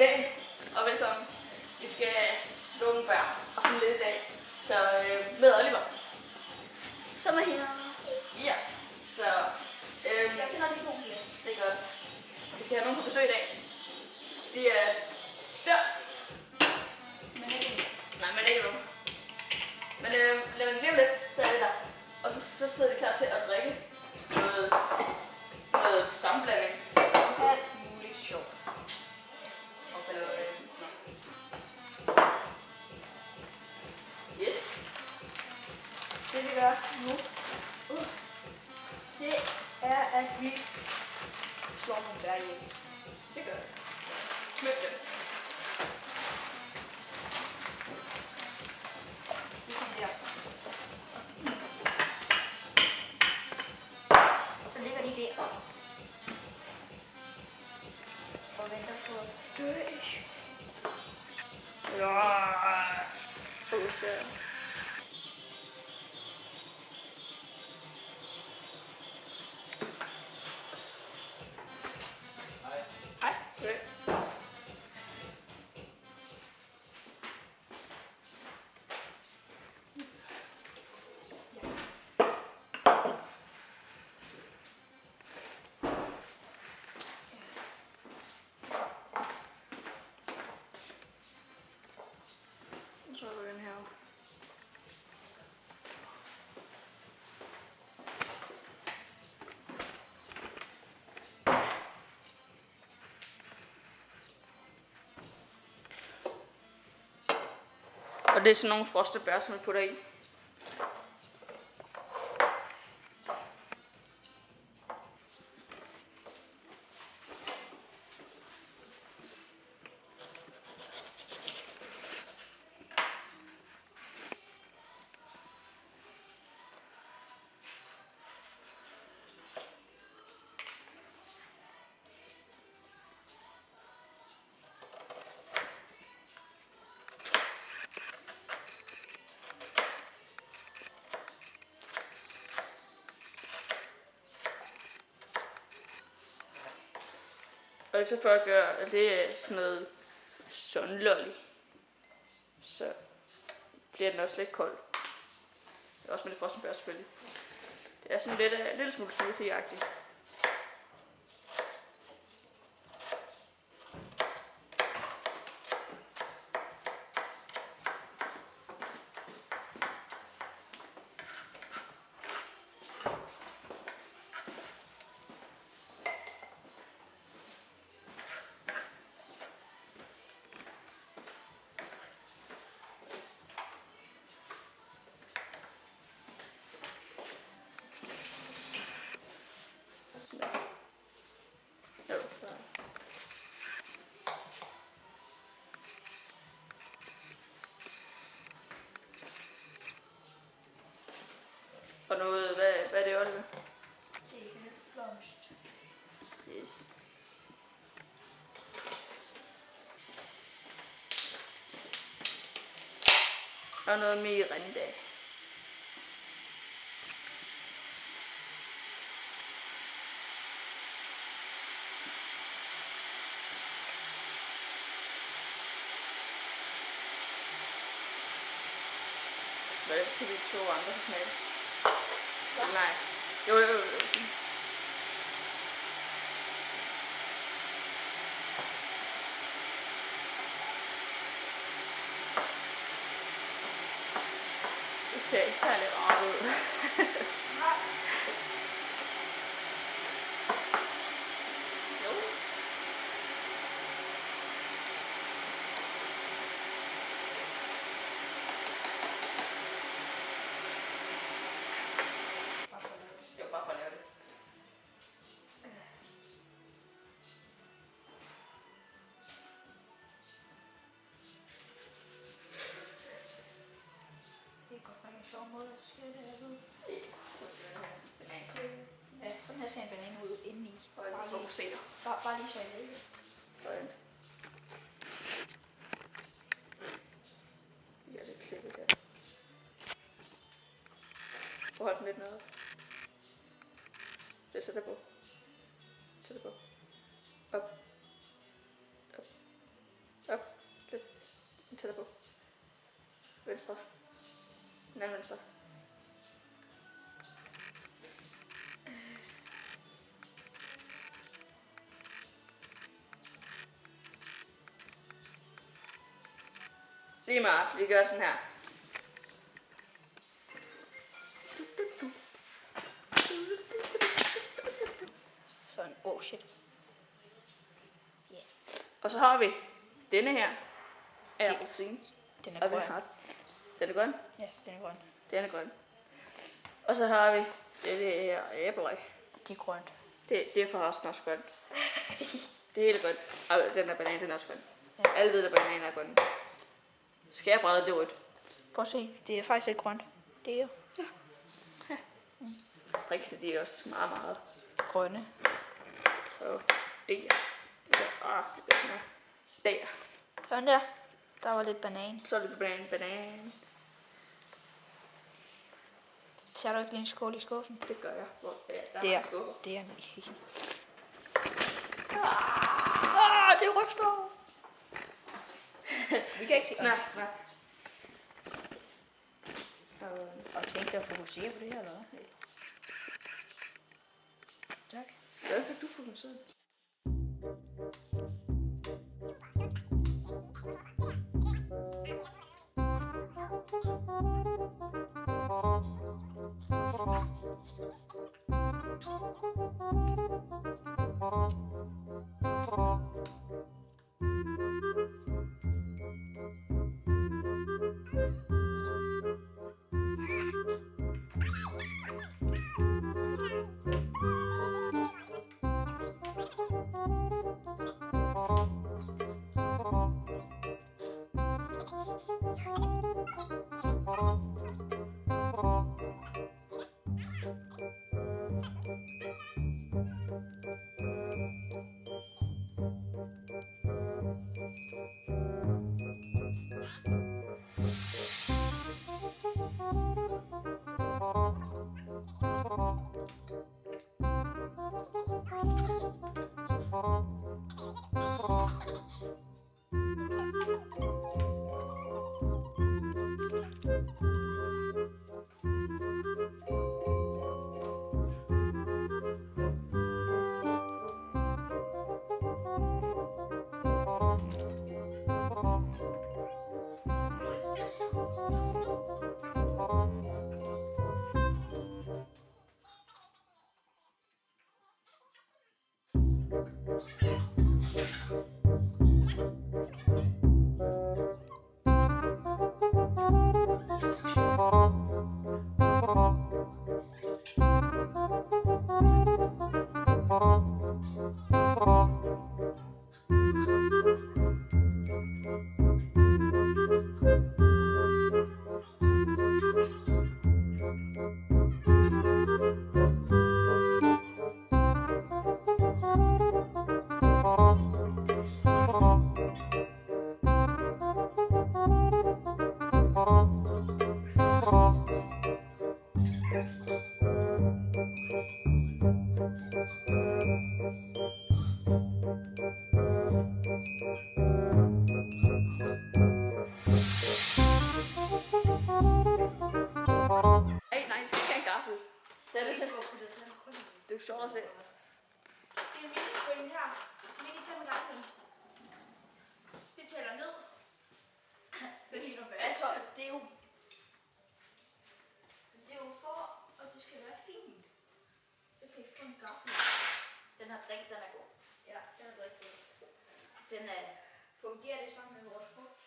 Goddag og velkommen. Vi skal slå nogle bær og sådan lidt i dag. Så med Oliver. Som er her. Ja, så Jeg finder lige god plads. det er godt. Vi skal have nogen på besøg i dag. De er der. Men ikke endnu. Nej, men ikke nu. Men lad mig glemme lidt, så er det der. Og så sidder de klar til at drikke noget sammenblanding. Alt muligt sjovt. Og så yes. Det vi gør nu, det er at vi slår nogle bær ihjel. Det gør det. Smøg dem. Ligesom der. Så ligger de der. Og venter på at dø. Ja. Hej. Okay. Så er der den her. Og det er sådan nogle frostede bær, som jeg putter i. Og så for at gøre, at det er sådan noget sundlolly, så bliver den også lidt kold. Også med det frosne bær selvfølgelig. Det er sådan lidt en lille smule smoothie-agtigt. Og noget, hvad er det, Oliver? Det er ikke lidt blomst. Yes. Og noget mirinda. Hvordan skal de to andre så smage? Nej. Jo. Det ser ikke særlig rart ud. Yes. Det var bare for at lave det. Det er godt nok en sjov måde at skære det her ud. Banan. Ja, sådan her ser en banan ud indeni. Og en fokuserer. Bare lige så jeg ved det. Sådan. Ja, det er klippet der. Hold den lidt nede. Det sætter på. Sætter på. Op. Op. Tættere på. Venstre. Den anden venstre. Lige meget. Vi gør sådan her. Sådan, oh shit. Yeah. Og så har vi denne her. Appelsin. Den er Og vi grøn. har den er grøn. Ja, den er grøn. Den er grøn. Og så har vi denne her æble. Det er grønt. Det er forresten også grønt. Det er helt grønt. Og den der banan, den er også grøn. Ja. Alle ved, at bananer er grønne. Skærbrættet, det er rødt. Prøv at se, det er faktisk ikke grønt. Det er jo Drikse, de er også meget, meget. grønne. Så det er. Det er der. Sådan der. Der var lidt banan. Så er det banan. Tager du ikke lige en skål i skuffen? Det gør jeg. Der Det er er, skål. det er Det ryster. Vi kan ikke se. Nej. Og tænk dig at fokusere på det her, eller hvad? Tak. Hvad fik du fokuseret? Det er sjovt at se. Det er mini-spring her. Mini-temperaturen. Det tæller ned. Altså, det er jo for, at det skal være fint. Så kan I få en gaffel. Den her drik, den er god. Ja, den er rigtig god. Den fungerer det sammen med vores frugt.